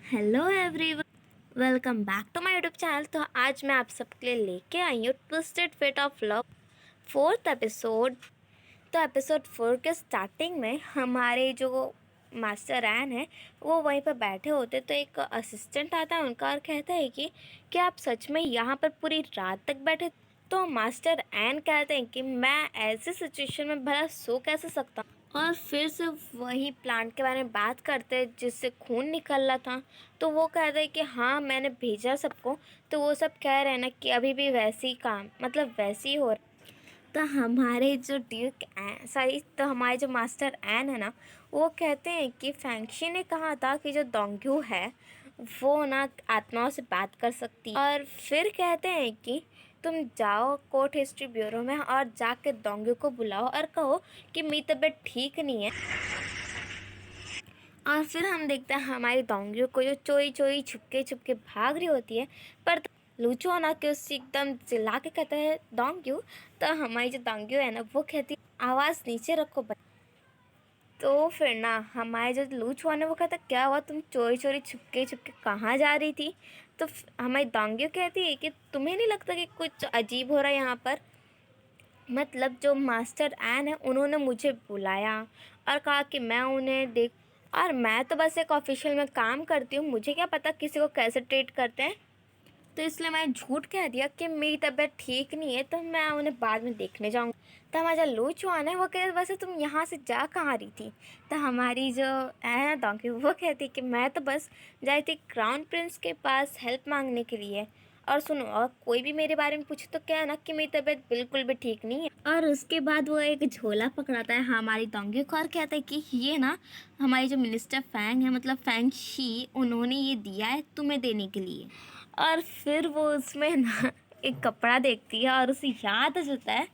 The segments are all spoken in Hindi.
Hello everyone, welcome back to my YouTube channel. तो आज मैं आप सबके लिए लेके आई हूँ twisted fate of love fourth episode. तो एपिसोड 4 के स्टार्टिंग में हमारे जो मास्टर रैन है वो वहीं पर बैठे होते, तो एक असिस्टेंट आता है उनका और कहता है कि क्या आप सच में यहाँ पर पूरी रात तक बैठे। तो मास्टर एन कहते हैं कि मैं ऐसी सिचुएशन में भला सो कैसे सकता हूँ। और फिर से वही प्लांट के बारे में बात करते हैं जिससे खून निकल रहा था। तो वो कहते हैं कि हाँ मैंने भेजा सबको। तो वो सब कह रहे हैं ना कि अभी भी वैसे ही काम मतलब वैसे ही हो रहा। तो हमारे जो तो हमारे जो मास्टर एन है ना, वो कहते हैं कि फैंक्शी ने कहा था कि जो दोंग्यू है वो ना आत्माओं से बात कर सकती है। और फिर कहते हैं कि तुम जाओ कोर्ट हिस्ट्री ब्यूरो में और जाके दोंग्यू को बुलाओ और कहो कि मेरी तबीयत ठीक नहीं है। और फिर हम देखते हैं हमारी दोंग्यू को जो चोरी चोरी छुपके छुपके भाग रही होती है, पर लूचो ना कि उससे एकदम चिल्ला के कहता है दोंग्यू। तो हमारी जो दोंग्यू है ना वो कहती है आवाज़ नीचे रखो। तो फिर ना हमारे जो लूच हुआ ना वो कहता क्या हुआ, तुम चोरी चोरी छुपके छुपके कहाँ जा रही थी। तो हमारी दोंग्यू कहती है कि तुम्हें नहीं लगता कि कुछ अजीब हो रहा है यहाँ पर। मतलब जो मास्टर एन है उन्होंने मुझे बुलाया और कहा कि मैं उन्हें देख, और मैं तो बस एक ऑफिशियल में काम करती हूँ, मुझे क्या पता किसी को कैसे ट्रीट करते हैं। तो इसलिए मैंने झूठ कह दिया कि मेरी तबीयत ठीक नहीं है, तो मैं उन्हें बाद में देखने जाऊँगी। तो हमारा जो लूचुआन है वो कह वैसे तुम यहाँ से जा कहाँ रही थी। तो हमारी जो है ना दोंकी वो कहती कि मैं तो बस जाई थी क्राउन प्रिंस के पास हेल्प मांगने के लिए। और सुनो, और कोई भी मेरे बारे में पूछे तो क्या है ना कि मेरी तबीयत बिल्कुल भी ठीक नहीं है। और उसके बाद वो एक झोला पकड़ाता है हमारी दोंगी को और कहता है कि ये ना हमारी जो मिनिस्टर फैंग है मतलब फैंग शी, उन्होंने ये दिया है तुम्हें देने के लिए। और फिर वो उसमें ना एक कपड़ा देखती है और उसे याद आ जाता है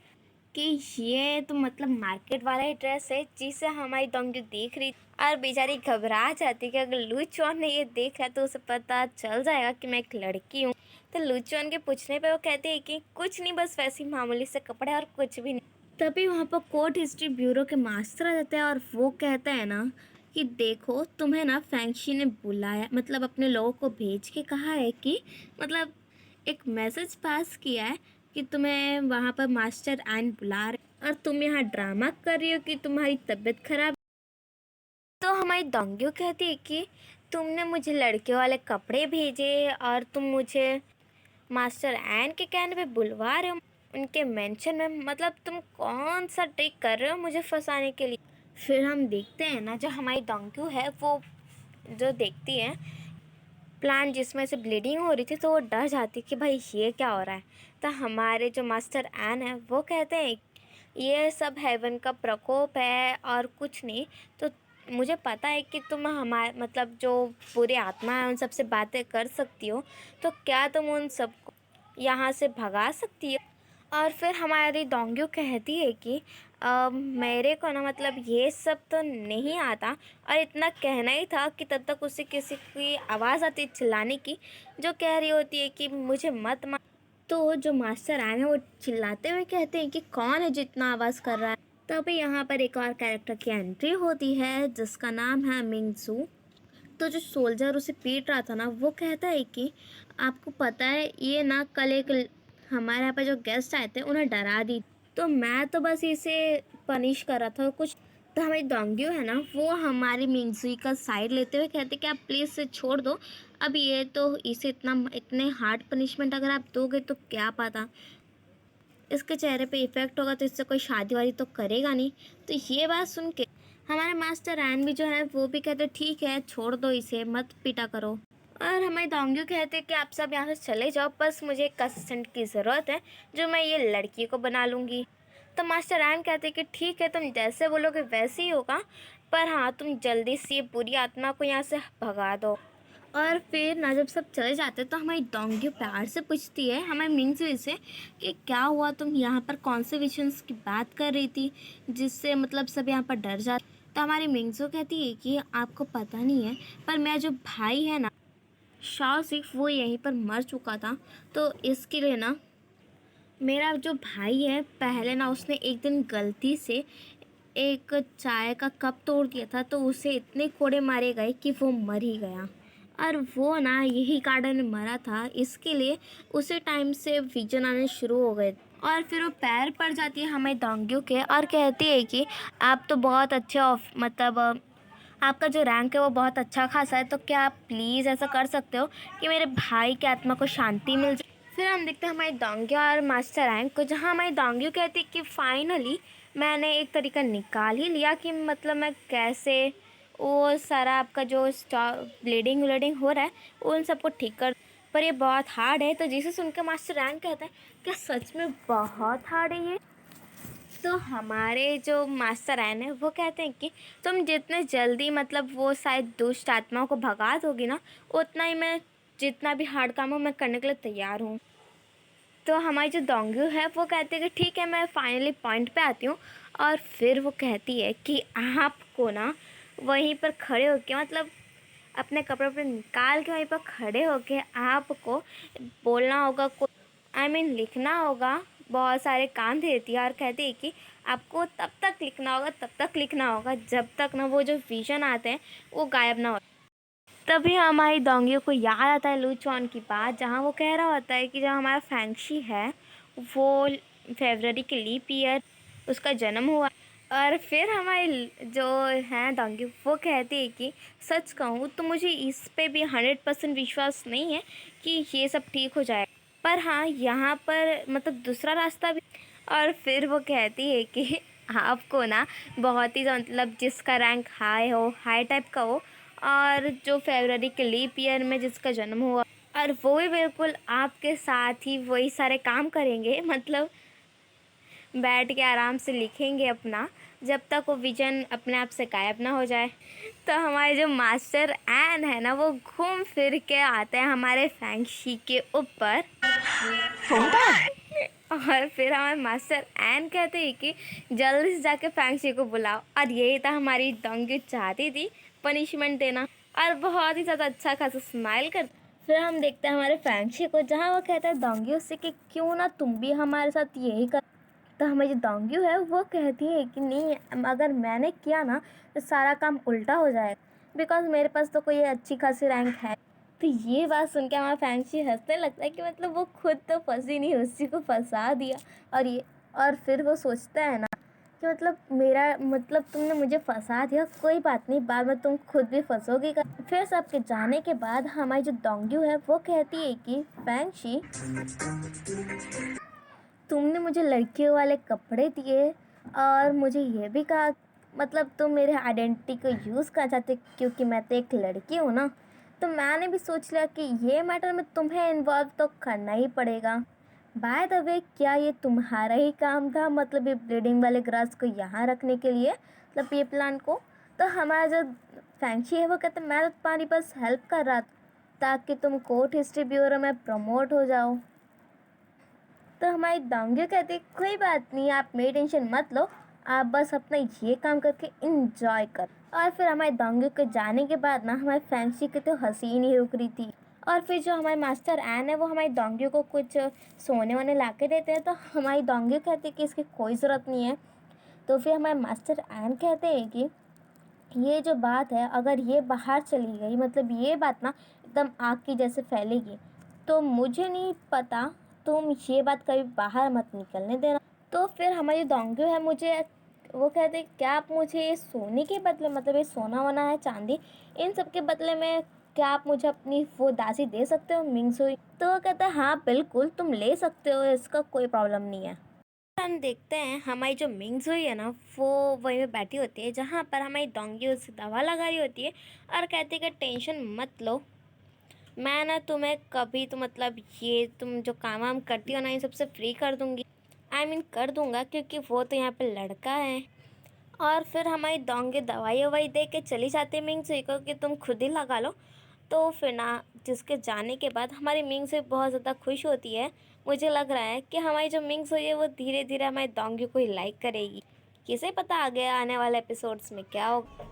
कि ये तो मतलब मार्केट वाला ही ड्रेस है जिसे हमारी दोंगी देख रही। और बेचारी घबरा जाती है कि अगर लूचौन ने ये देखा तो उसे पता चल जाएगा कि मैं एक लड़की हूँ। तो लूचौन के पूछने पे वो कहती है कि कुछ नहीं, बस वैसे ही मामूली से कपड़े और कुछ भी नहीं। तभी वहाँ पर कोर्ट हिस्ट्री ब्यूरो के मास्टर आ जाते हैं और वो कहते हैं ना कि देखो तुम्हें ना फैंक्शी ने बुलाया, मतलब अपने लोगों को भेज के कहा है कि मतलब एक मैसेज पास किया है कि तुम्हें वहाँ पर मास्टर एन बुला रहे और तुम यहाँ ड्रामा कर रही हो कि तुम्हारी तबीयत खराब। तो हमारी दोंग्यू कहती है कि तुमने मुझे लड़के वाले कपड़े भेजे और तुम मुझे मास्टर एन के कहने पे बुलवा रहे हो उनके मेंशन में, मतलब तुम कौन सा ट्रिक कर रहे हो मुझे फंसाने के लिए। फिर हम देखते हैं ना जो हमारी दोंग्यू है वो जो देखती है प्लांट जिसमें से ब्लीडिंग हो रही थी तो वो डर जाती कि भाई ये क्या हो रहा है। तो हमारे जो मास्टर एन है वो कहते हैं ये सब हेवन का प्रकोप है और कुछ नहीं। तो मुझे पता है कि तुम हमारे मतलब जो पूरी आत्मा है उन सब से बातें कर सकती हो, तो क्या तुम उन सबको यहाँ से भगा सकती हो। और फिर हमारी दोंग्यू कहती है कि मेरे को ना मतलब ये सब तो नहीं आता, और इतना कहना ही था कि तब तक उसे किसी की आवाज़ आती चिल्लाने की जो कह रही होती है कि मुझे मत मार। तो जो मास्टर आए हैं वो चिल्लाते हुए कहते हैं कि कौन है जितना आवाज़ कर रहा है। तभी यहाँ पर एक और कैरेक्टर की एंट्री होती है जिसका नाम है मिंगसू। तो जो सोल्जर उसे पीट रहा था ना वो कहता है कि आपको पता है ये ना कल एक हमारे यहाँ पे जो गेस्ट आए थे उन्हें डरा दी, तो मैं तो बस इसे पनिश कर रहा था कुछ। तो हमारी दोंग्यू है ना वो हमारी मिंगजुई का साइड लेते हुए कहते कि आप प्लीज़ इसे छोड़ दो। अब ये तो इसे इतने हार्ड पनिशमेंट अगर आप दोगे तो क्या पता इसके चेहरे पे इफ़ेक्ट होगा, तो इससे कोई शादी वादी तो करेगा नहीं। तो ये बात सुन के हमारे मास्टर रैन भी जो है वो भी कहते ठीक है छोड़ दो इसे, मत पीटा करो। और हमारे दोंग्यू कहते कि आप सब यहाँ से चले जाओ, बस मुझे एक असिस्टेंट की ज़रूरत है जो मैं ये लड़की को बना लूँगी। तो मास्टर रैन कहते कि ठीक है तुम जैसे बोलोगे वैसे ही होगा, पर हाँ तुम जल्दी से ये बुरी आत्मा को यहाँ से भगा दो। और फिर ना जब सब चले जाते तो हमारी दोंग्यू प्यार से पूछती है हमारी मिंगजुई से कि क्या हुआ, तुम यहाँ पर कौन से विजन्स की बात कर रही थी जिससे मतलब सब यहाँ पर डर जाते। तो हमारी मिंगजू कहती है कि आपको पता नहीं है पर मेरा जो भाई है ना शाओ सिख वो यहीं पर मर चुका था, तो इसके लिए ना मेरा जो भाई है पहले ना उसने एक दिन गलती से एक चाय का कप तोड़ दिया था, तो उसे इतने कोड़े मारे गए कि वो मर ही गया। और वो ना यही गार्डन में मरा था, इसके लिए उसी टाइम से विजन आने शुरू हो गए। और फिर वो पैर पड़ जाती है हमारे डोंग्यू के और कहती है कि आप तो बहुत अच्छे मतलब आपका जो रैंक है वो बहुत अच्छा खासा है, तो क्या आप प्लीज़ ऐसा कर सकते हो कि मेरे भाई की आत्मा को शांति मिल जाए। फिर हम देखते हैं हमारे डोंग्यू और मास्टर रैंक को, जहाँ हमारी डोंग्यू कहती है कि फाइनली मैंने एक तरीका निकाल ही लिया कि मतलब मैं कैसे वो सारा आपका जो ब्लीडिंग व्लीडिंग हो रहा है उन सबको ठीक कर। पर ये बहुत हार्ड है। तो जिसे सुनकर मास्टर रैंक कहता है क्या सच में बहुत हार्ड है ये। तो हमारे जो मास्टर रैन है वो कहते हैं कि तुम जितने जल्दी मतलब वो शायद दुष्ट आत्माओं को भगा दोगी ना, उतना ही मैं जितना भी हार्ड काम हो मैं करने के लिए तैयार हूँ। तो हमारी जो डोंग्यू है वो कहती है कि ठीक है, मैं फाइनली पॉइंट पे आती हूँ। और फिर वो कहती है कि आपको ना वहीं पर खड़े होके मतलब अपने कपड़े पर निकाल के वहीं पर खड़े होके आपको बोलना होगा, लिखना होगा। बहुत सारे काम दे देती है और कहती है कि आपको तब तक लिखना होगा, तब तक लिखना होगा जब तक ना वो जो विजन आते हैं वो गायब ना हो। तभी हमारी डोंगियों को याद आता है लूचॉन की बात, जहाँ वो कह रहा होता है कि जब हमारा फैंक्शी है वो फरवरी के लीप ईयर उसका जन्म हुआ। और फिर हमारी जो है डोंगी वो कहती है कि सच कहूँ तो मुझे इस पे भी 100% विश्वास नहीं है कि ये सब ठीक हो जाए, पर हाँ यहाँ पर मतलब दूसरा रास्ता भी। और फिर वो कहती है कि आपको ना बहुत ही मतलब जिसका रैंक हाई हो, हाई टाइप का हो, और जो फरवरी के लीप ईयर में जिसका जन्म हुआ, और वो भी बिल्कुल आपके साथ ही वही सारे काम करेंगे, मतलब बैठ के आराम से लिखेंगे अपना, जब तक वो विजन अपने आप से गायब ना हो जाए। तो हमारे जो मास्टर एन है ना वो घूम फिर के आते हैं हमारे फैंक्शी के ऊपर। और फिर हमारे मास्टर एन कहते हैं कि जल्दी से जाके फैंक्शी को बुलाओ। और यही था हमारी डोंगी चाहती थी, पनिशमेंट देना। और बहुत ही ज़्यादा अच्छा खासा स्माइल कर। फिर हम देखते हैं हमारे फैंक्शी को, जहाँ वो कहता है डोंगी उससे कि क्यों ना तुम भी हमारे साथ यही कर। तो हमारी जो डोंगी है वो कहती है कि नहीं, अगर मैंने किया ना तो सारा काम उल्टा हो जाएगा, बिकॉज मेरे पास तो कोई अच्छी खासी रैंक है। तो ये बात सुन के हमारा फैंसी हंसने लगता है कि मतलब वो खुद तो फंसी नहीं, उसी को फंसा दिया। और फिर वो सोचता है ना कि मतलब मेरा मतलब तुमने मुझे फंसा दिया, कोई बात नहीं, बाद में तुम खुद भी फंसोगी। फिर सबके जाने के बाद हमारी जो डोंगी है वो कहती है कि फैंसी तुमने मुझे लड़कियों वाले कपड़े दिए और मुझे ये भी कहा मतलब तुम मेरे आइडेंटिटी को यूज़ करना चाहते क्योंकि मैं तो एक लड़की हूँ ना। तो मैंने भी सोच लिया कि ये मैटर में तुम्हें इन्वॉल्व तो करना ही पड़ेगा। बाय द वे, क्या ये तुम्हारा ही काम था मतलब ये ब्लीडिंग वाले ग्रास को यहाँ रखने के लिए, मतलब ये प्लान को। तो हमारा जो फैंसी है वो कहते मैं तो तुम्हारी बस हेल्प कर रहा था ताकि तुम कोर्ट हिस्ट्री ब्यूरो में प्रमोट हो जाओ। तो हमारी डोंगी कहती कोई बात नहीं, आप मेरी टेंशन मत लो, आप बस अपना ये काम करके इंजॉय कर। और फिर हमारे डोंगी के जाने के बाद ना हमारे फैंसी की तो हंसी ही नहीं रुक रही थी। और फिर जो हमारे मास्टर एन है वो हमारी डोंगी को कुछ सोने वोने ला के देते हैं। तो हमारी डोंगी कहती है कि इसकी कोई ज़रूरत नहीं है। तो फिर हमारे मास्टर एन कहते हैं कि ये जो बात है अगर ये बाहर चली गई, मतलब ये बात ना एकदम आग की जैसे फैलेगी, तो मुझे नहीं पता, तुम ये बात कभी बाहर मत निकलने देना। तो फिर हमारी डोंगी है मुझे वो कहते क्या आप मुझे ये सोने के बदले, मतलब ये सोना वोना है चांदी, इन सब के बदले में क्या आप मुझे अपनी वो दासी दे सकते हो मिंगसुई। तो वो कहता है हाँ बिल्कुल तुम ले सकते हो, इसका कोई प्रॉब्लम नहीं है। हम देखते हैं हमारी जो मिंग्स हुई है ना वो वहीं पे बैठी होती है, जहाँ पर हमारी डोंगी उसे दवा लगा रही होती है और कहती है कि टेंशन मत लो, मैं ना तुम्हें कभी तो मतलब ये तुम जो काम वाम करती हो ना इन सबसे फ्री कर दूंगी। कर दूंगा क्योंकि वो तो यहाँ पे लड़का है। और फिर हमारी डोंगी दवाई ववाई दे के चली जाती है मिंग सुई को कि तुम खुद ही लगा लो। तो फिर ना जिसके जाने के बाद हमारी मिंग सुई बहुत ज़्यादा खुश होती है। मुझे लग रहा है कि हमारी जो मिंग सुई है वो धीरे धीरे हमारी डोंगी को ही लाइक करेगी। किसे पता आगे आने वाले एपिसोड्स में क्या होगा।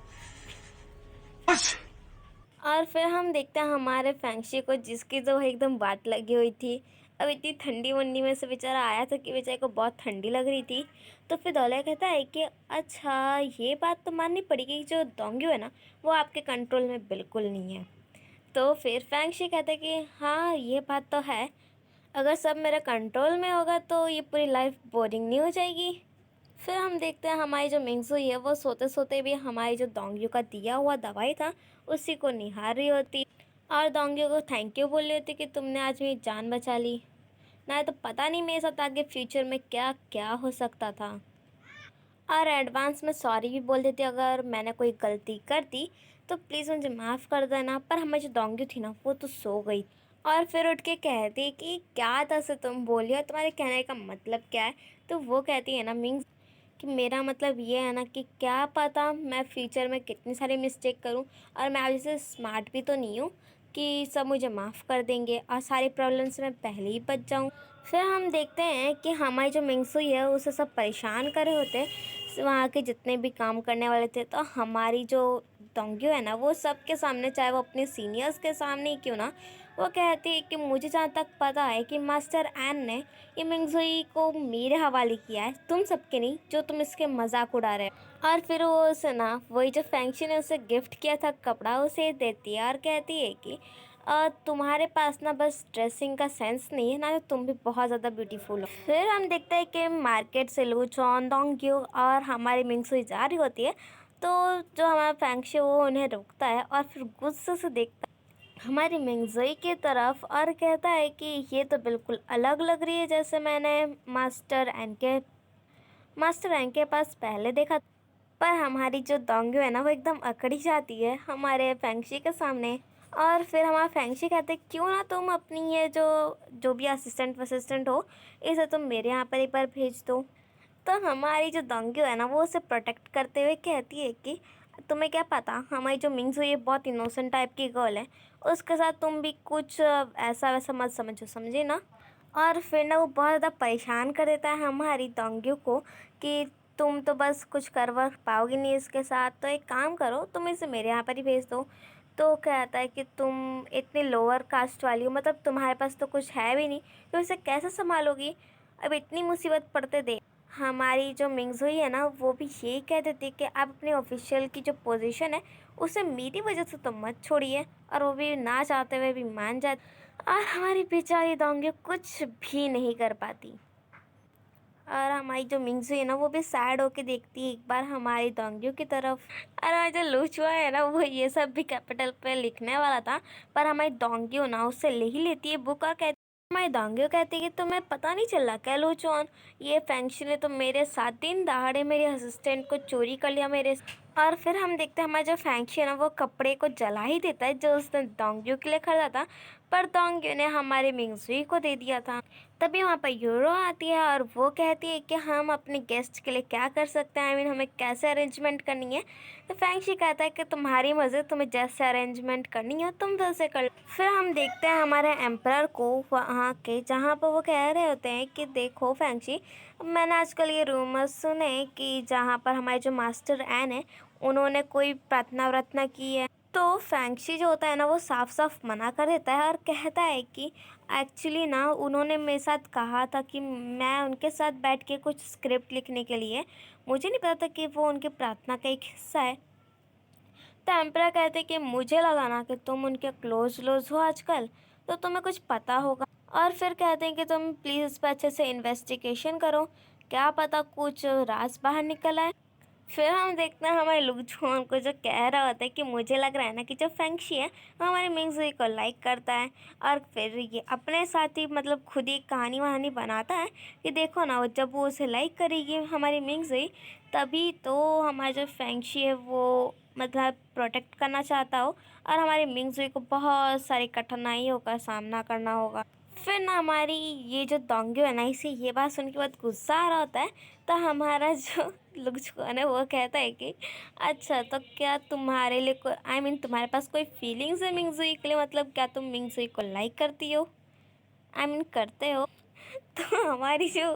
और फिर हम देखते हैं हमारे फैंक्शी को, जिसकी तो एकदम बात लगी हुई थी। अब इतनी ठंडी वंडी में से बेचारा आया था कि बेचारे को बहुत ठंडी लग रही थी। तो फिर दौलया कहता है कि अच्छा ये बात तो माननी पड़ेगी कि जो डोंगी है ना वो आपके कंट्रोल में बिल्कुल नहीं है। तो फिर फैंगशी कहते कि हाँ ये बात तो है, अगर सब मेरे कंट्रोल में होगा तो ये पूरी लाइफ बोरिंग नहीं हो जाएगी। फिर हम देखते हैं हमारी जो मिंगजुई है वो सोते सोते भी हमारी जो दोंग्यू का दिया हुआ दवाई था उसी को निहार रही होती और दोंग्यू को थैंक यू बोल रही होती कि तुमने आज मेरी जान बचा ली, ना तो पता नहीं मेरे साथ आगे फ्यूचर में क्या क्या हो सकता था। और एडवांस में सॉरी भी बोल देती अगर मैंने कोई गलती कर दी तो प्लीज़ मुझे माफ़ कर देना। पर हमें जो दोंगी थी ना वो तो सो गई और फिर उठ के कहती कि क्या था से तुम बोली और तुम्हारे कहने का मतलब क्या है। तो वो कहती है ना मीन्स कि मेरा मतलब ये है ना कि क्या पता मैं फ्यूचर में कितनी सारी मिस्टेक करूं और मैं आज से स्मार्ट भी तो नहीं हूँ कि सब मुझे माफ़ कर देंगे और सारी प्रॉब्लम से मैं पहले ही बच जाऊं। फिर हम देखते हैं कि हमारी जो मिंगसुई है उसे सब परेशान कर रहे होते हैं वहाँ के जितने भी काम करने वाले थे। तो हमारी जो दोंग्यो है ना वो सबके सामने चाहे वो अपने सीनियर्स के सामने ही क्यों ना वो कहती है कि मुझे जहाँ तक पता है कि मास्टर एन ने ये मिंगजुई को मेरे हवाले किया है, तुम सबके नहीं जो तुम इसके मजाक उड़ा रहे हो। और फिर वो उसे ना वही जो फैंक्शी ने उसे गिफ्ट किया था कपड़ा उसे देती है और कहती है कि तुम्हारे पास ना बस ड्रेसिंग का सेंस नहीं है ना तो तुम भी बहुत ज़्यादा ब्यूटीफुल हो। फिर हम देखते हैं कि मार्केट से लूचॉन दोंग्यू और हमारी मिंगसुई जा रही होती है तो जो हमारा फैंक्शी वो उन्हें रोकता है और फिर गुस्से से देखता है हमारी मिंगजुई की तरफ और कहता है कि ये तो बिल्कुल अलग लग रही है जैसे मैंने मास्टर एन के पास पहले देखा। पर हमारी जो दोंग्यू है ना वो एकदम अकड़ी जाती है हमारे फैंक्शी के सामने और फिर हमारा फैंक्शी कहते क्यों ना तुम अपनी ये जो जो भी असिस्टेंट वसिस्टेंट हो इसे तुम मेरे यहाँ पर एक बार भेज दो। तो हमारी जो दोंग्यू है ना वो उसे प्रोटेक्ट करते हुए कहती है कि तुम्हें क्या पता हमारी जो मिंगसू ये बहुत इनोसेंट टाइप की गर्ल है, उसके साथ तुम भी कुछ ऐसा वैसा मत समझो, समझे ना। और फिर ना वो बहुत ज़्यादा परेशान कर देता है हमारी दोंग्यू को कि तुम तो बस कुछ करवा पाओगी नहीं इसके साथ, तो एक काम करो तुम इसे मेरे यहाँ पर ही भेज दो। तो कहता है कि तुम इतनी लोअर कास्ट वाली हो, मतलब तुम्हारे पास तो कुछ है भी नहीं, तो इसे कैसे संभालोगी, अब इतनी मुसीबत पड़ते देख। हमारी जो मिंगजुई है ना वो भी यही कह देती है कि आप अपने ऑफिशियल की जो पोजीशन है उसे मेरी वजह से तो मत छोड़िए, और वो भी ना चाहते हुए भी मान जाती और हमारी बेचारी दोंगी कुछ भी नहीं कर पाती। और हमारी जो मिंगजू है ना वो भी सैड होके देखती है एक बार हमारी दोंग्यू की तरफ। और हमारा जो लूचुआ है ना वो ये सब भी कैपिटल पे लिखने वाला था, पर हमारी दोंग्यू ना उससे ले ही लेती है बुक और कहती हमारी दोंग्यू कहती है कि तुम्हें पता नहीं चला क्या लूचुआन, ये फैंक्शन ने तो मेरे 7 दिन दहाड़े मेरे असिस्टेंट को चोरी कर लिया मेरे। और फिर हम देखते हैं हमारा जो फैंक्शी है ना वो कपड़े को जला ही देता है जो उसने दोंग्यू के लिए खरीदा था, पर दोंग्यू ने हमारे मिंगजुई को दे दिया था। तभी वहाँ पर यूरो आती है और वो कहती है कि हम अपने गेस्ट के लिए क्या कर सकते हैं, हमें कैसे अरेंजमेंट करनी है। तो फैंक्शी कहता है कि तुम्हारी मर्जी, तुम्हें जैसे अरेंजमेंट करनी है तुम वैसे कर लो। फिर हम देखते हैं हमारे एम्पर को वहाँ के जहाँ पर वो कह रहे होते हैं कि देखो फैंक्शी, मैंने आजकल ये रूमर्स सुने कि जहाँ पर हमारे जो मास्टर एन है उन्होंने कोई प्रार्थना वार्थना की है। तो फैंक्शी जो होता है ना वो साफ साफ मना कर देता है और कहता है कि एक्चुअली ना उन्होंने मेरे साथ कहा था कि मैं उनके साथ बैठ के कुछ स्क्रिप्ट लिखने के लिए, मुझे नहीं पता था कि वो उनके प्रार्थना का एक हिस्सा है। तो एम्परर कहते कि मुझे लगा ना कि तुम उनके क्लोज हो आजकल, तो तुम्हें कुछ पता होगा। और फिर कहते हैं कि तुम प्लीज़ इस पर अच्छे से इन्वेस्टिगेशन करो, क्या पता कुछ राज बाहर निकल आए। फिर हम देखते हैं हमारे लुकझुआन को जो कह रहा होता है कि मुझे लग रहा है ना कि जो फैंक्शी है वो हमारे मिंगजुई को लाइक करता है, और फिर ये अपने साथ ही मतलब खुद ही कहानी वहानी बनाता है कि देखो ना वो जब वो उसे लाइक करेगी हमारी मिंगजुई तभी तो हमारा जो फैंक्शी है वो मतलब प्रोटेक्ट करना चाहता हो और हमारी मिंगजुई को बहुत सारी कठिनाइयों का सामना करना होगा। फिर ना हमारी ये जो दोंग्यो है ना इसे ये बात सुन के बहुत गुस्सा आ रहा होता है। तो हमारा जो लुक्चुआन है वो कहता है कि अच्छा तो क्या तुम्हारे लिए कोई तुम्हारे पास कोई फीलिंग्स है मिंगजुई के लिए, मतलब क्या तुम मिंगजुई को लाइक करती हो, करते हो। तो हमारी जो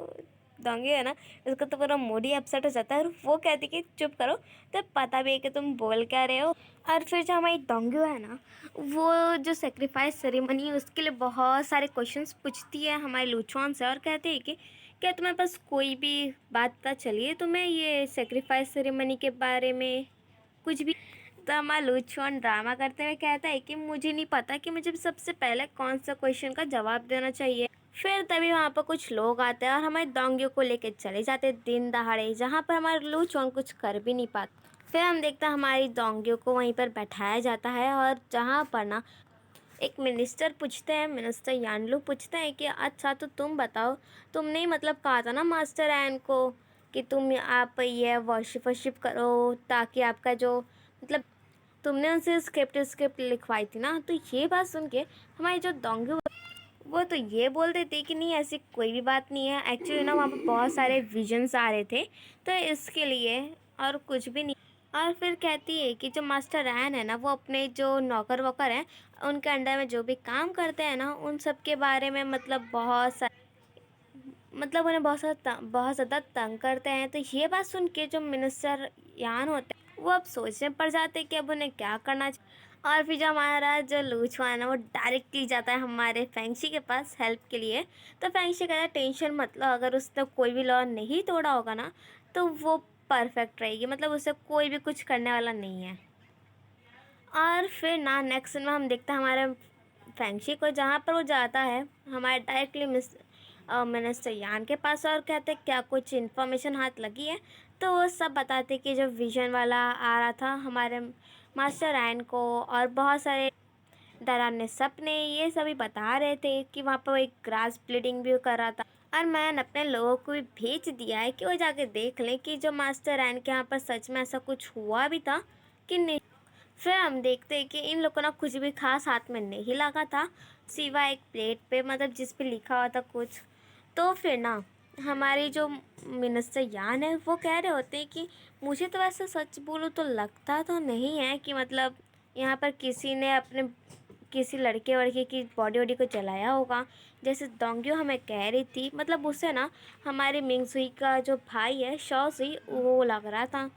दोंगी है ना उसको तो पूरा मूड ही अपसेट हो जाता है और वो कहती कि चुप करो, तो पता भी है कि तुम बोल क्या रहे हो। और फिर जो हमारी दोंगी है ना वो जो सेक्रीफाइस सेरेमनी है उसके लिए बहुत सारे क्वेश्चंस पूछती है हमारे लूचॉन से और कहती है कि क्या तुम्हारे पास कोई भी बात पता चली है तुम्हें ये सेक्रीफाइस सेरेमनी के बारे में कुछ भी। तो हमारा लूचुआन ड्रामा करते हुए कहता है कि मुझे नहीं पता कि मुझे सबसे पहले कौन सा क्वेश्चन का जवाब देना चाहिए। फिर तभी वहाँ पर कुछ लोग आते हैं और हमारे डोंगियों को लेके चले जाते हैं दिन दहाड़े, जहाँ पर हमारा लूचुआन कुछ कर भी नहीं पाता। फिर हम देखते हैं हमारी डोंगियों को वहीं पर बैठाया जाता है और जहाँ पर ना एक मिनिस्टर पूछते हैं, मिनिस्टर यानलू पूछते हैं कि अच्छा तो तुम बताओ, तुमने ही मतलब कहा था ना मास्टर एन को कि आप ये वर्शिप करो ताकि आपका जो मतलब तुमने उनसे स्क्रिप्ट लिखवाई थी ना। तो ये बात सुन के हमारी जो डोंगी वो तो ये बोल देते कि नहीं ऐसी कोई भी बात नहीं है, एक्चुअली ना वहाँ पर बहुत सारे विजन्स आ रहे थे तो इसके लिए, और कुछ भी नहीं। और फिर कहती है कि जो मास्टर रैन है ना वो अपने जो नौकर वोकर हैं उनके अंडर में जो भी काम करते हैं ना उन सब के बारे में मतलब उन्हें बहुत ज़्यादा तंग करते हैं। तो ये बात सुन के जो मिनिस्टर यान होते हैं वो अब सोचने पड़ जाते हैं कि अब उन्हें क्या करना चाहिए। और फिर जो हमारा जो लूचुआन है ना वो डायरेक्टली जाता है हमारे फैंक्सी के पास हेल्प के लिए। तो फैंक्सी कहता है टेंशन मत लो, अगर उसने कोई भी लॉ नहीं तोड़ा होगा ना तो वो परफेक्ट रहेगी, मतलब उसे कोई भी कुछ करने वाला नहीं है। और फिर ना नेक्स्ट में हम देखते हैं हमारे फैंक्सी को, जहाँ पर वो जाता है हमारे डायरेक्टली मिनिस्टर यान के पास और कहते हैं क्या कुछ इन्फॉर्मेशन हाथ लगी है। तो वो सब बताते कि जो विजन वाला आ रहा था हमारे मास्टर आयन को और बहुत सारे डरावने सपने ये सभी बता रहे थे कि वहाँ पर एक ग्रास ब्लीडिंग भी कर रहा था। और मैंने अपने लोगों को भी भेज दिया है कि वो जाके देख लें कि जो मास्टर आयन के यहाँ पर सच में ऐसा कुछ हुआ भी था कि नहीं। फिर हम देखते हैं कि इन लोगों को ना कुछ भी खास हाथ में नहीं लगा था सिवाय एक प्लेट पे, मतलब जिस पे लिखा हुआ था कुछ। तो फिर ना हमारी जो मिनिस्टर यान है वो कह रहे होते हैं कि मुझे तो वैसे सच बोलूँ तो लगता तो नहीं है कि मतलब यहाँ पर किसी ने अपने किसी लड़के वड़के की बॉडी वॉडी को जलाया होगा, जैसे डोंगियो हमें कह रही थी। मतलब उससे ना हमारी मिंगसुई का जो भाई है शॉसी वो लग रहा था।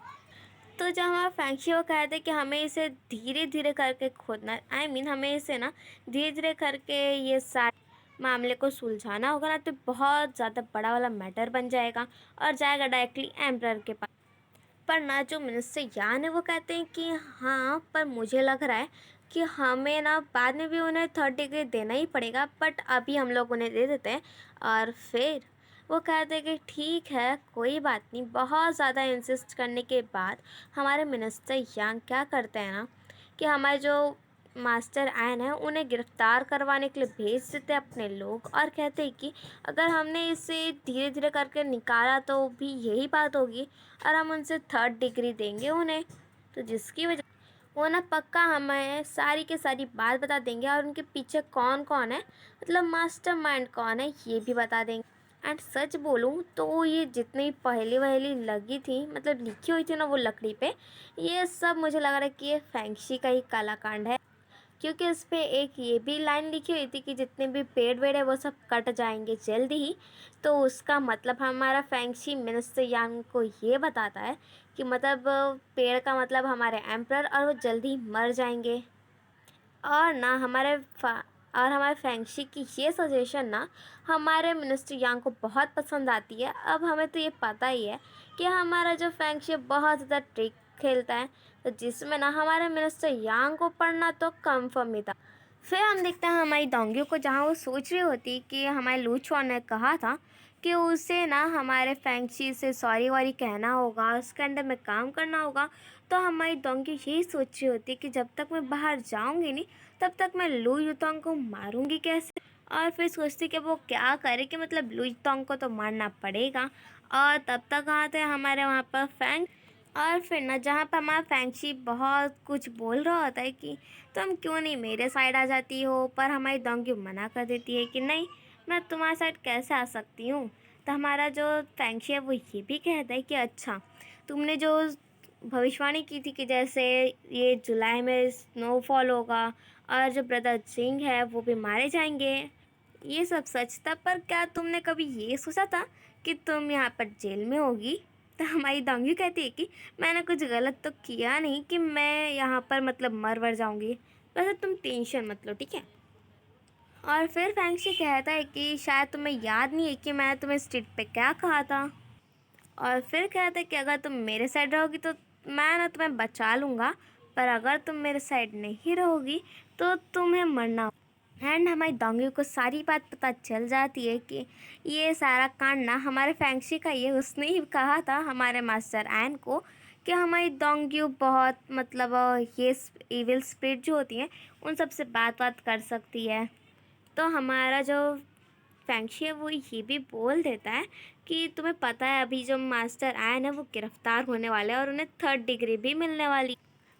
तो जब हमारा फैंक्शी वो कहते कि हमें इसे धीरे धीरे करके खोदना, हमें इसे ना धीरे धीरे करके ये सारे मामले को सुलझाना होगा ना, तो बहुत ज़्यादा बड़ा वाला मैटर बन जाएगा और जाएगा डायरेक्टली एम्परर के पास। पर ना जो मिनिस्टर यान है वो कहते हैं कि हाँ पर मुझे लग रहा है कि हमें ना बाद में भी उन्हें 30 डिग्री देना ही पड़ेगा, बट अभी हम लोग उन्हें दे देते हैं। और फिर वो कहते हैं कि ठीक है कोई बात नहीं। बहुत ज़्यादा इंसिस्ट करने के बाद हमारे मिनिस्टर यांग क्या करते हैं ना कि हमारे जो मास्टर आयन है उन्हें गिरफ्तार करवाने के लिए भेज देते हैं अपने लोग और कहते हैं कि अगर हमने इसे धीरे धीरे करके निकाला तो भी यही बात होगी और हम उनसे 3rd डिग्री देंगे उन्हें। तो जिसकी वजह वो ना पक्का हमें सारी के सारी बात बता देंगे और उनके पीछे कौन कौन है, मतलब मास्टरमाइंड कौन है ये भी बता देंगे। एंड सच बोलूँ तो ये जितनी पहली वहली लगी थी मतलब लिखी हुई थी ना वो लकड़ी पे, ये सब मुझे लग रहा है कि ये फैंक्शी का ही कालाकांड है। क्योंकि उस पर एक ये भी लाइन लिखी हुई थी कि जितने भी पेड़ वेड़ है वो सब कट जाएंगे जल्दी ही। तो उसका मतलब हमारा फैंक्शी मिनिस्टर यांग को ये बताता है कि मतलब पेड़ का मतलब हमारे एम्प्रर और वो जल्दी ही मर जाएंगे। और ना और हमारे फैंक्शी की ये सजेशन ना हमारे मिनिस्टर यांग को बहुत पसंद आती है। अब हमें तो ये पता ही है कि हमारा जो फैंक्शी बहुत ज़्यादा ट्रिक खेलता है, तो जिसमें ना हमारे मिनिस्टर यांग को पढ़ना तो कंफर्म ही था। फिर हम देखते हैं हमारी डोंगियों को, जहाँ वो सोच रही होती कि हमारे लूचुआन ने कहा था कि उसे ना हमारे फैंक्शी से सॉरी वॉरी कहना होगा, उसके अंडर में काम करना होगा। तो हमारी डोंगी यही सोच रही होती कि जब तक मैं बाहर जाऊंगी नहीं तब तक मैं लू युतोंग को मारूंगी कैसे। और फिर सोचती कि वो क्या करे कि मतलब लू युतोंग को तो मारना पड़ेगा। और तब तक आते हैं हमारे वहाँ पर फैंग। और फिर ना जहाँ पर हमारा फैंक्शी बहुत कुछ बोल रहा होता है कि तुम क्यों नहीं मेरे साइड आ जाती हो, पर हमारी डोंगी मना कर देती है कि नहीं मैं तुम्हारे साइड कैसे आ सकती हूँ। तो हमारा जो फैंक्शी है वो ये भी कहता है कि अच्छा तुमने जो भविष्यवाणी की थी कि जैसे ये जुलाई में स्नोफॉल होगा और जो ब्रदर जिंग है वो भी मारे जाएंगे, ये सब सच था। पर क्या तुमने कभी ये सोचा था कि तुम यहाँ पर जेल में होगी। तो हमारी डोंगी कहती है कि मैंने कुछ गलत तो किया नहीं कि मैं यहाँ पर मतलब मर वर जाऊँगी, वैसे तुम टेंशन मत लो ठीक है। और फिर फैंक्शी कहता है कि शायद तुम्हें याद नहीं है कि मैंने तुम्हें स्ट्रीट पे क्या कहा था। और फिर कहते हैं कि अगर तुम मेरे साइड रहोगी तो मैं ना तुम्हें बचा लूँगा, पर अगर तुम मेरे साइड नहीं रहोगी तो तुम्हें मरना। एंड हमारी डोंगी को सारी बात पता चल जाती है कि ये सारा कांड ना हमारे फैंक्शी का ही है। उसने ही कहा था हमारे मास्टर एन को कि हमारी डोंगी बहुत मतलब ये इविल स्पिरिट जो होती हैं उन सब से बात कर सकती है। तो हमारा जो फैंक्शी है वो ये भी बोल देता है कि तुम्हें पता है अभी जो मास्टर एन है वो गिरफ्तार होने वाले हैं और उन्हें 3rd डिग्री भी मिलने वाली।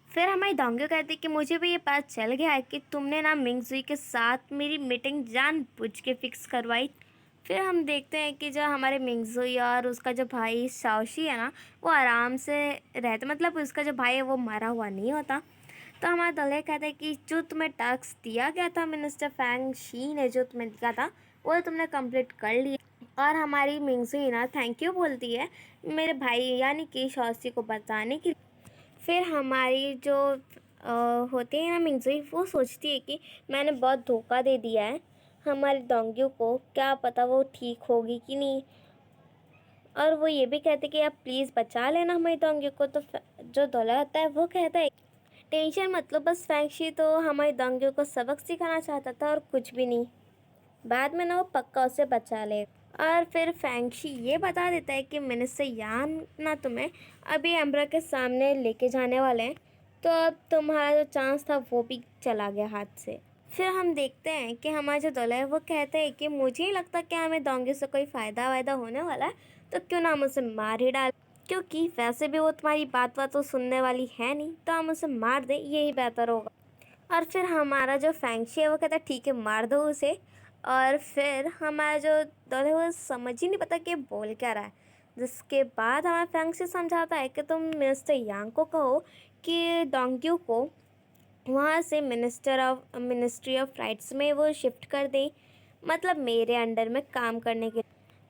फिर हमारी डोंगी कहती है कि मुझे भी ये पता चल गया है कि तुमने ना मिंगजुई के साथ मेरी मीटिंग जानबूझ के फिक्स करवाई। फिर हम देखते हैं कि जो हमारे मिंगजुई और उसका जो भाई शाओशी है ना वो आराम से रहते, मतलब उसका जो भाई है वो मरा हुआ नहीं होता। तो हमारा दले कहता है कि जो तुम्हें टास्क दिया गया था मिनिस्टर फैंग शी ने जो तुम्हें दिया था वो तुमने कंप्लीट कर लिया। और हमारी मिंगजुई ना थैंक यू बोलती है मेरे भाई यानी कि शाओशी को बताने की। फिर हमारी जो होती है ना मिंगजुई वो सोचती है कि मैंने बहुत धोखा दे दिया है हमारी डोंगियों को, क्या पता वो ठीक होगी कि नहीं। और वो ये भी कहते कि आप प्लीज़ बचा लेना हमारी डोंगियों को। तो जो दौला होता है वो कहता है टेंशन मत लो, बस फैंक्शी तो हमारी डोंगियों को सबक सिखाना चाहता था और कुछ भी नहीं, बाद में ना वो पक्का उसे बचा ले। और फिर फैंक्शी ये बता देता है कि मिनिस्टर यान ना तुम्हें अभी एम्बरा के सामने लेके जाने वाले हैं, तो अब तुम्हारा जो चांस था वो भी चला गया हाथ से। फिर हम देखते हैं कि हमारा जो दूल्हा है वो कहते हैं कि मुझे ही लगता कि हमें डोंगी से कोई फ़ायदा वायदा होने वाला है, तो क्यों ना हम उसे मार ही डाल, क्योंकि वैसे भी वो तुम्हारी बात तो सुनने वाली है नहीं, तो हम उसे मार दें यही बेहतर होगा। और फिर हमारा जो फैंक्शी है वो कहता है ठीक है मार दो उसे। और फिर हमारा जो दौल है वो समझ ही नहीं पता कि बोल क्या रहा है। जिसके बाद हमारा फैंक्शी समझाता है कि तुम मिनिस्टर यांग को कहो कि डोंग्यू को वहाँ से मिनिस्ट्री ऑफ राइट्स में वो शिफ्ट कर दें, मतलब मेरे अंडर में काम करने के।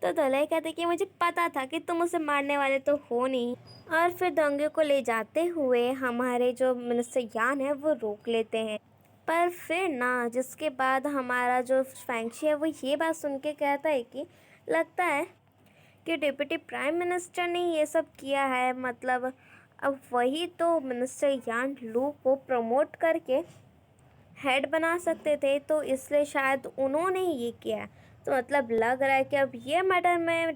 तो दलाई कहते कि मुझे पता था कि तुम उसे मारने वाले तो हो नहीं। और फिर दंगे को ले जाते हुए हमारे जो मिनिस्टर यान है वो रोक लेते हैं। पर फिर ना जिसके बाद हमारा जो फैंक्शी है वो ये बात सुन के कहता है कि लगता है कि डिप्टी प्राइम मिनिस्टर ने ये सब किया है, मतलब अब वही तो मिनिस्टर यान लू को प्रमोट करके हेड बना सकते थे, तो इसलिए शायद उन्होंने ही ये किया है। तो मतलब लग रहा है कि अब ये मैटर में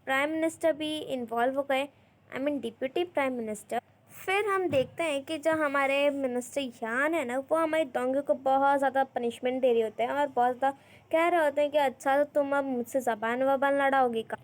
प्राइम मिनिस्टर भी इन्वॉल्व हो गए, I mean deputy prime minister. फिर हम देखते हैं कि जो हमारे मिनिस्टर यान है ना वो हमारी डोंगी को बहुत ज़्यादा पनिशमेंट दे रहे होते हैं और बहुत ज़्यादा कह रहे होते हैं कि अच्छा तो तुम अब मुझसे ज़बान वबान लड़ाओगी का।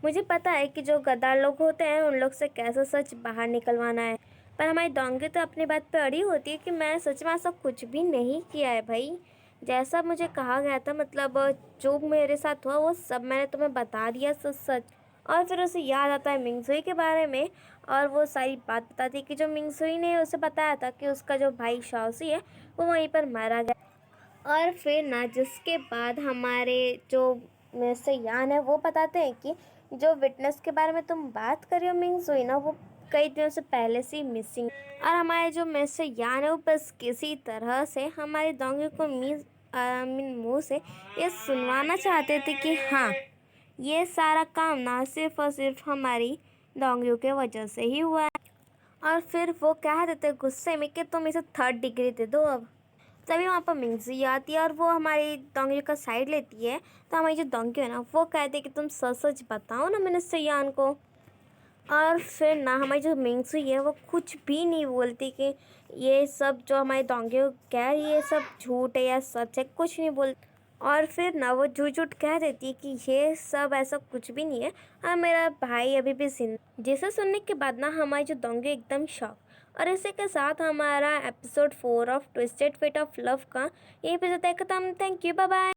मुझे पता है कि जो गद्दार लोग होते हैं उन लोग से कैसे सच बाहर निकलवाना है, पर हमारी डोंगी तो अपनी बात पे अड़ी होती है कि मैं सच में ऐसा कुछ भी नहीं किया है भाई, जैसा मुझे कहा गया था, मतलब जो मेरे साथ हुआ वो सब मैंने तुम्हें बता दिया सच सच। और फिर उसे याद आता है मिंगजुई के बारे में और वो सारी बात बताती है कि जो मिंगजुई ने उसे बताया था कि उसका जो भाई शाओसी है वो वहीं पर मारा गया। और फिर ना जिसके बाद हमारे जो मिनिस्टर यान है वो बताते हैं कि जो विटनेस के बारे में तुम बात कर रही हो मिंगजुई ना वो कई दिनों से पहले से ही मिसिंग। और हमारे जो मिनिस्टर यान है वो बस किसी तरह से हमारे डोंगी को मुँह से ये सुनवाना चाहते थे कि हाँ ये सारा काम ना सिर्फ और सिर्फ हमारी डोंगियों के वजह से ही हुआ है। और फिर वो कह देते गुस्से में कि तुम इसे 3rd डिग्री दे दो अब। तभी वहाँ पर मिंगजी आती है और वो हमारी डोंगी का साइड लेती है। तो हमारी जो डोंगी है ना वो कहती है कि तुम सच सच बताओ ना मिनिस्टर यान को। और फिर ना हमारी जो मिंगजी है वो कुछ भी नहीं बोलती कि ये सब जो हमारी डोंगी कह रही है ये सब झूठ है या सच है, कुछ नहीं बोलती। और फिर ना वो झूठ झूठ कह देती है कि ये सब ऐसा कुछ भी नहीं है, हाँ मेरा भाई अभी भी जिंदा। जिसे सुनने के बाद ना हमारी जो डोंगी एकदम शॉक। और इसी के साथ हमारा episode 4 of twisted fate of love का यही पे जाता है खत्म। Thank you, bye bye.